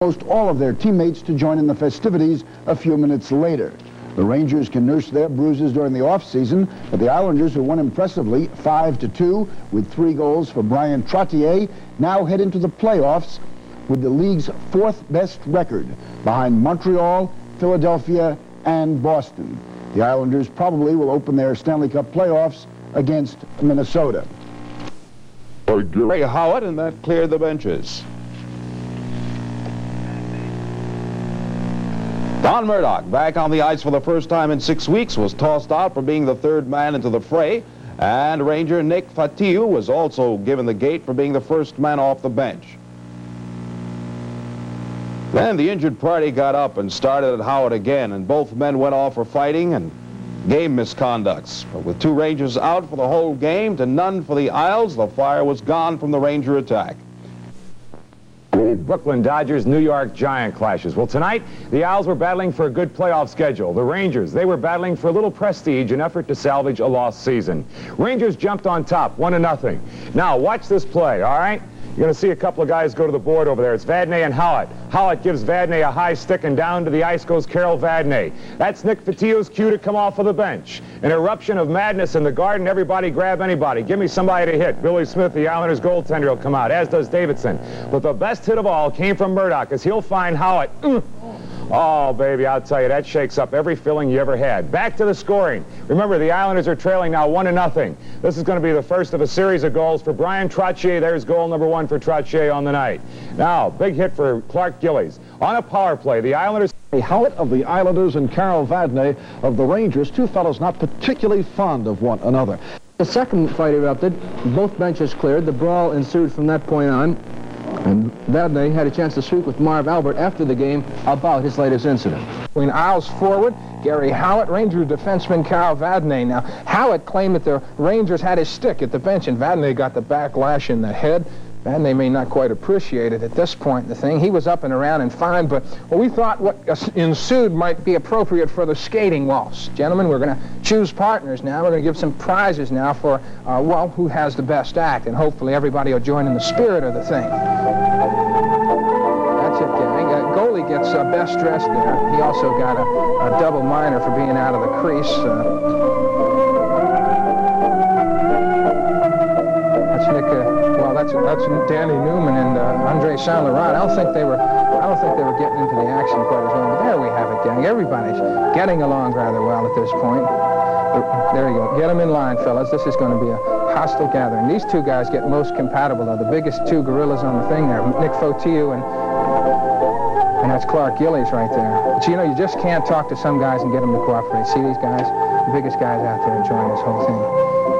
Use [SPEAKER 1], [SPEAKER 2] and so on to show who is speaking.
[SPEAKER 1] almost all of their teammates to join in the festivities a few minutes later. The Rangers can nurse their bruises during the offseason, but the Islanders, who won impressively 5-2 with 3 goals for Bryan Trottier, now head into the playoffs with the league's 4th best record, behind Montreal, Philadelphia, and Boston. The Islanders probably will open their Stanley Cup playoffs against Minnesota.
[SPEAKER 2] Ray Howard, and that cleared the benches. Don Murdoch, back on the ice for the first time in 6 weeks, was tossed out for being the 3rd man into the fray, and Ranger Nick Fotiu was also given the gate for being the first man off the bench. Then the injured party got up and started at Howard again, and both men went off for fighting and game misconducts. But with 2 Rangers out for the whole game to none for the Isles, the fire was gone from the Ranger attack.
[SPEAKER 3] Brooklyn Dodgers, New York Giant clashes. Well, tonight, the Isles were battling for a good playoff schedule. The Rangers, they were battling for a little prestige in effort to salvage a lost season. Rangers jumped on top, 1-0. Now, watch this play, all right? You're going to see a couple of guys go to the board over there. It's Vadnais and Howard. Howard gives Vadnais a high stick, and down to the ice goes Carol Vadnais. That's Nick Fotiu's cue to come off of the bench. An eruption of madness in the Garden. Everybody grab anybody. Give me somebody to hit. Billy Smith, the Islanders' goaltender, will come out, as does Davidson. But the best hit of all came from Murdoch, as he'll find Howard. Oh, baby, I'll tell you, that shakes up every feeling you ever had. Back to the scoring. Remember, the Islanders are trailing now 1-0. This is going to be the first of a series of goals for Bryan Trottier. There's goal number 1 for Trottier on the night. Now, big hit for Clark Gillies. On a power play, the Islanders...
[SPEAKER 4] Howard of the Islanders and Carol Vadnais of the Rangers, 2 fellows not particularly fond of one another.
[SPEAKER 5] The second fight erupted. Both benches cleared. The brawl ensued from that point on. And Vadnais had a chance to speak with Marv Albert after the game about his latest incident.
[SPEAKER 6] Between Isles forward, Gary Howard, Ranger defenseman Carol Vadnais. Now, Howard claimed that the Rangers had his stick at the bench, and Vadnais got the backlash in the head. Vadnais may not quite appreciate it at this point in the thing. He was up and around and fine, but we thought what ensued might be appropriate for the skating waltz. Gentlemen, we're going to choose partners now. We're going to give some prizes now for, well, who has the best act, and hopefully everybody will join in the spirit of the thing. That's it, gang. Goalie gets best dressed there. He also got a double minor for being out of the crease. That's Danny Newman and Andre Saint Laurent. I don't think they were getting into the action quite as well. But there we have it, gang. Everybody's getting along rather well at this point. There you go. Get them in line, fellas. This is going to be a hostile gathering. These 2 guys get most compatible. They're the biggest 2 gorillas on the thing there. Nick Fotiu and that's Clark Gillies right there. But you know, you just can't talk to some guys and get them to cooperate. See these guys? The biggest guys out there enjoying this whole thing.